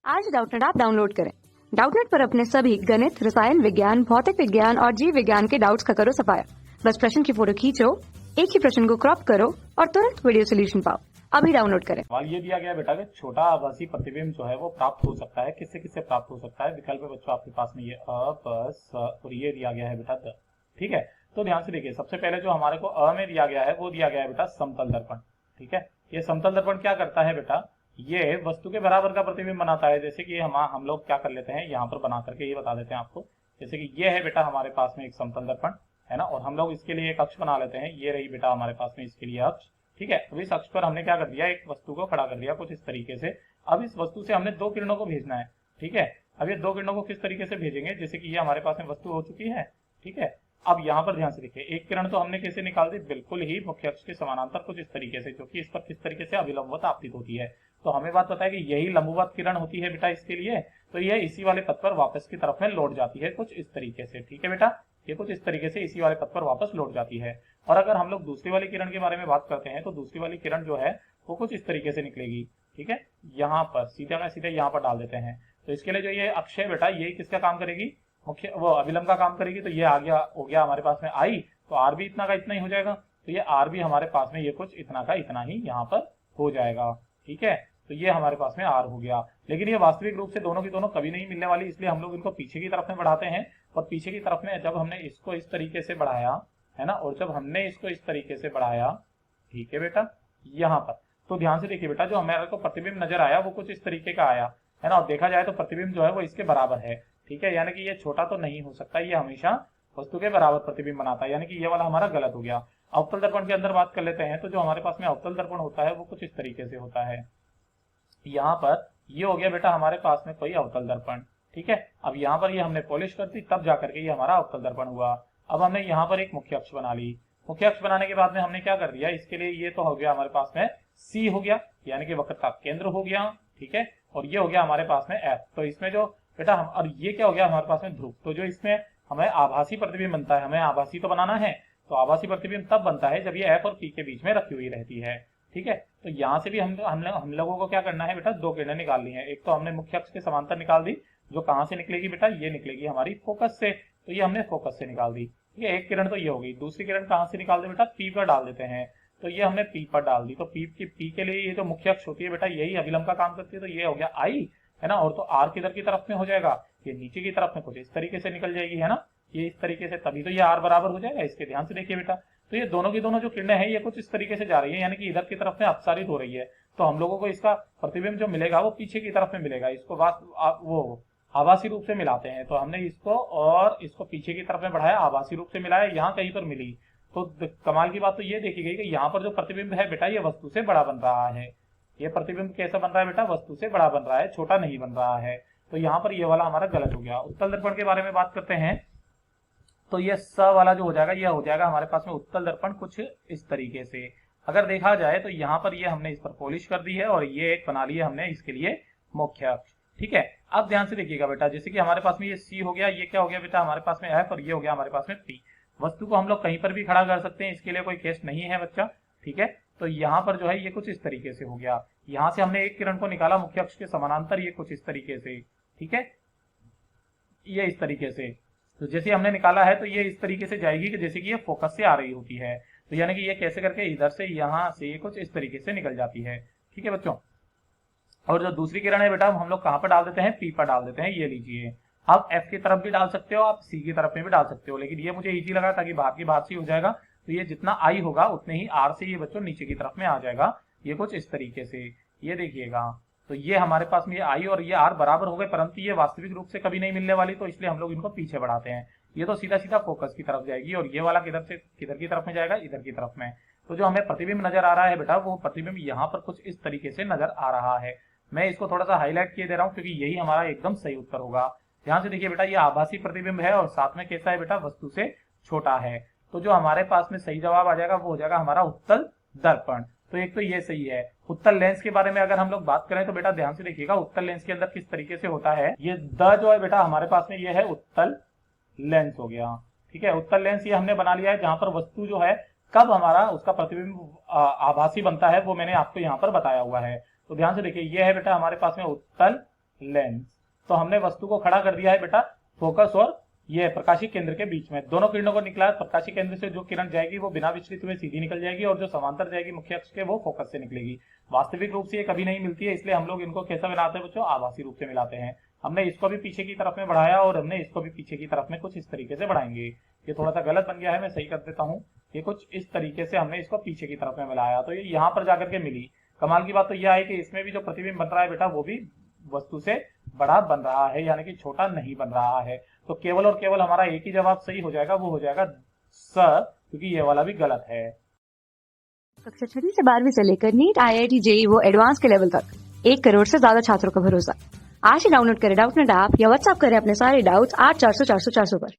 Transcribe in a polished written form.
आज Doubtnut app download करें। Doubtnut पर अपने सभी गणित, रसायन विज्ञान, भौतिक विज्ञान और जीव विज्ञान के डाउट्स का करो सफाया। बस प्रश्न की फोटो खींचो, एक ही प्रश्न को क्रॉप करो और तुरंत वीडियो सोल्यूशन पाओ। अभी डाउनलोड करें। सवाल ये दिया गया बेटा कि छोटा आभासी प्रतिबिंब जो है वो प्राप्त हो सकता है, किससे किससे प्राप्त हो सकता है। विकल्प बच्चों आपके पास में ये अ, ब, स और ये दिया गया है बेटा द। ठीक है, तो ध्यान से देखिए, सबसे पहले जो हमारे को अ में दिया गया है वो दिया गया है बेटा समतल दर्पण। ठीक है, ये समतल दर्पण क्या करता है बेटा, ये वस्तु के बराबर का प्रतिबिंब बनाता है। जैसे कि हम लोग क्या कर लेते हैं, यहाँ पर बना करके ये बता देते हैं आपको। जैसे कि ये है बेटा हमारे पास में एक समतल दर्पण है ना, और हम लोग इसके लिए एक अक्ष बना लेते हैं। ये रही बेटा हमारे पास में इसके लिए अक्ष। ठीक है, अब इस अक्ष पर हमने क्या कर दिया, एक वस्तु को खड़ा कर दिया कुछ इस तरीके से। अब इस वस्तु से हमने दो किरणों को भेजना है। ठीक है, अब ये दो किरणों को किस तरीके से भेजेंगे, जैसे कि ये हमारे पास में वस्तु हो चुकी है। ठीक है, अब यहाँ पर ध्यान से देखिए, एक किरण तो हमने कैसे निकाल दी, बिल्कुल ही मुख्य अक्ष के समानांतर कुछ इस तरीके से, जो कि इस पर किस तरीके से अभिलंबवत आपतित होती है। तो हमें बात पता है कि यही लंबवत किरण होती है बेटा इसके लिए, तो ये इसी वाले पथ पर वापस की तरफ में लौट जाती है कुछ इस तरीके से। ठीक है बेटा, ये कुछ इस तरीके से इसी वाले पथ पर वापस लौट जाती है। और अगर हम लोग दूसरी वाली किरण के बारे में बात करते हैं, तो दूसरी वाली किरण जो है वो कुछ इस तरीके से निकलेगी। ठीक है, यहाँ पर सीधे यहाँ पर डाल देते हैं। तो इसके लिए जो ये अक्ष है बेटा, यही किसका काम करेगी, मुख्य वो अभिलंब का काम करेगी। तो ये आ गया, हो गया हमारे पास में आई, तो आर भी इतना का इतना ही हो जाएगा। तो ये आर भी हमारे पास में ये कुछ इतना का इतना ही यहाँ पर हो जाएगा। ठीक है, तो ये हमारे पास में आर हो गया। लेकिन ये वास्तविक रूप से दोनों की दोनों कभी नहीं मिलने वाली, इसलिए हम लोग इनको पीछे की तरफ में बढ़ाते हैं। और पीछे की तरफ में जब हमने इसको इस तरीके से बढ़ाया है ना, और जब हमने इसको इस तरीके से बढ़ाया, ठीक है बेटा, यहाँ पर तो ध्यान से देखिए बेटा, जो हमारे को प्रतिबिंब नजर आया वो कुछ इस तरीके का आया है ना। और देखा जाए तो प्रतिबिंब जो है वो इसके बराबर है। ठीक है, यानी कि ये छोटा तो नहीं हो सकता, ये हमेशा वस्तु के बराबर प्रतिबिंब बनाता है, यानी कि ये वाला हमारा गलत हो गया। अवतल दर्पण के अंदर बात कर लेते हैं, तो जो हमारे पास में अवतल दर्पण होता है वो कुछ इस तरीके से होता है। यहाँ पर ये हो गया बेटा हमारे पास में कोई अवतल दर्पण। ठीक है, अब यहाँ पर ये हमने पॉलिश कर दी, तब जाकर के ये हमारा अवतल दर्पण हुआ। अब हमने यहाँ पर एक मुख्य अक्ष बना ली। मुख्य अक्ष बनाने के बाद में हमने क्या कर दिया, इसके लिए ये तो हो गया हमारे पास में सी हो गया, यानी कि वक्र का केंद्र हो गया। ठीक है, और ये हो गया हमारे पास में एफ। तो इसमें जो बेटा हम, और ये क्या हो गया हमारे पास में ध्रुव। तो जो इसमें हमें आभासी प्रतिबिंब बनता है, हमें आभासी तो बनाना है, तो आभासी प्रतिबिंब तब बनता है जब ये एफ और पी के बीच में रखी हुई रहती है। ठीक है, तो यहाँ से भी हम लोगों को क्या करना है बेटा, दो किरणें निकालनी है। एक तो हमने मुख्य अक्ष के समांतर निकाल दी, जो कहाँ से निकलेगी बेटा, ये निकलेगी हमारी फोकस से। तो ये हमने फोकस से निकाल दी। ठीक है, एक किरण तो ये हो गई। दूसरी किरण कहाँ से निकाल दे बेटा, पी पर डाल देते हैं। तो ये हमने पी पर डाल दी। तो पी के लिए ये जो मुख्य अक्ष होती है बेटा, यही अभिलंब का काम करती है। तो ये हो गया आई है ना, और तो आर किधर की तरफ में हो जाएगा, ये नीचे की तरफ में कुछ इस तरीके से निकल जाएगी है ना, ये इस तरीके से, तभी तो ये आर बराबर हो जाएगा इसके। ध्यान से देखिए बेटा, तो ये दोनों की दोनों जो किरणें हैं ये कुछ इस तरीके से जा रही है, यानी कि इधर की तरफ में अपसारित हो रही है। तो हम लोगों को इसका प्रतिबिंब जो मिलेगा वो पीछे की तरफ में मिलेगा। इसको वो आभासी रूप से मिलाते हैं। तो हमने इसको और इसको पीछे की तरफ में बढ़ाया, आभासी रूप से मिलाया, यहाँ कहीं पर मिली। तो कमाल की बात तो ये देखी गई कि यहाँ पर जो प्रतिबिंब है बेटा, ये वस्तु से बड़ा बन रहा है। ये प्रतिबिंब कैसा बन रहा है बेटा, वस्तु से बड़ा बन रहा है, छोटा नहीं बन रहा है। तो यहाँ पर ये वाला हमारा गलत हो गया। उत्तल दर्पण के बारे में बात करते हैं, तो ये स वाला जो हो जाएगा, ये हो जाएगा हमारे पास में उत्तल दर्पण कुछ इस तरीके से। अगर देखा जाए तो यहाँ पर ये हमने इस पर पॉलिश कर दी है, और ये एक बना लिया हमने इसके लिए मुख्य अक्ष। ठीक है, अब ध्यान से देखिएगा बेटा, जैसे कि हमारे पास में ये सी हो गया, ये क्या हो गया बेटा हमारे पास में एफ, और ये हो गया हमारे पास में पी। वस्तु को हम लोग कहीं पर भी खड़ा कर सकते हैं, इसके लिए कोई केस नहीं है बच्चा। ठीक है, तो यहाँ पर जो है ये कुछ इस तरीके से हो गया। यहाँ से हमने एक किरण को निकाला मुख्य अक्ष के समानांतर, ये कुछ इस तरीके से। ठीक है, ये इस तरीके से। तो जैसे हमने निकाला है तो ये इस तरीके से जाएगी कि जैसे कि ये फोकस से आ रही होती है। तो यानी कि ये कैसे करके इधर से यहाँ से ये कुछ इस तरीके से निकल जाती है। ठीक है बच्चों, और जो दूसरी किरण है बेटा हम लोग कहाँ पर डाल देते हैं, पी पर डाल देते हैं। ये लीजिए, आप एफ की तरफ भी डाल सकते हो, आप सी की तरफ में भी डाल सकते हो, लेकिन ये मुझे इजी लगा ताकि बाहर की बात से हो जाएगा। तो ये जितना आई होगा उतने ही आर से ये बच्चों नीचे की तरफ में आ जाएगा, ये कुछ इस तरीके से। ये देखिएगा, तो ये हमारे पास में ये आई और ये आर बराबर हो गए, परंतु ये वास्तविक रूप से कभी नहीं मिलने वाली, तो इसलिए हम लोग इनको पीछे बढ़ाते हैं। ये तो सीधा सीधा फोकस की तरफ जाएगी, और ये वाला किधर की तरफ में जाएगा, इधर की तरफ में। तो जो हमें प्रतिबिंब नजर आ रहा है बेटा, वो प्रतिबिंब यहाँ पर कुछ इस तरीके से नजर आ रहा है। मैं इसको थोड़ा सा हाईलाइट किए दे रहा हूँ, क्योंकि यही हमारा एकदम सही उत्तर होगा। ध्यान से देखिए बेटा, ये आभासी प्रतिबिंब है, और साथ में कैसा है बेटा, वस्तु से छोटा है। तो जो हमारे पास में सही जवाब आ जाएगा वो हो जाएगा हमारा उत्तल दर्पण। तो एक तो ये सही है। उत्तल लेंस के बारे में अगर हम लोग बात करें तो बेटा ध्यान से देखिएगा, उत्तल लेंस के अंदर किस तरीके से होता है। ये द जो है बेटा हमारे पास में ये है उत्तल लेंस हो गया। ठीक है, उत्तल लेंस ये हमने बना लिया है, जहां पर वस्तु जो है कब हमारा उसका प्रतिबिंब आभासी बनता है वो मैंने आपको यहाँ पर बताया हुआ है। तो ध्यान से देखिए, ये है बेटा हमारे पास में उत्तल लेंस। तो हमने वस्तु को खड़ा कर दिया है बेटा फोकस और ये प्रकाशीय केंद्र के बीच में। दोनों किरणों को निकला है, प्रकाशीय केंद्र से जो किरण जाएगी वो बिना विचलित हुए सीधी निकल जाएगी और जो समांतर जाएगी मुख्य अक्ष के वो फोकस से निकलेगी। वास्तविक रूप से ये कभी नहीं मिलती है, इसलिए हम लोग इनको कैसा मिलाते हैं बच्चों, आभासी रूप से मिलाते हैं। हमने इसको भी पीछे की तरफ में बढ़ाया और हमने इसको भी पीछे की तरफ में कुछ इस तरीके से बढ़ाएंगे। ये थोड़ा सा गलत बन गया है, मैं सही कर देता हूँ। ये कुछ इस तरीके से हमने इसको पीछे की तरफ में मिलाया तो ये यहाँ पर जाकर के मिली। कमाल की बात तो यह है कि इसमें भी जो प्रतिबिंब बन रहा है बेटा वो भी वस्तु से बड़ा बन रहा है, यानी कि छोटा नहीं बन रहा है। तो केवल और केवल हमारा एक ही जवाब सही हो जाएगा, वो हो जाएगा स, क्योंकि ये वाला भी गलत है। कक्षा 6वीं से 12वीं से लेकर नीट, IIT, JEE वो एडवांस के लेवल तक 1 करोड़ से ज्यादा छात्रों का भरोसा। आज ही डाउनलोड करें डाउटनेट ऐप या व्हाट्सएप करें अपने सारे डाउट्स 8400 400 400 पर।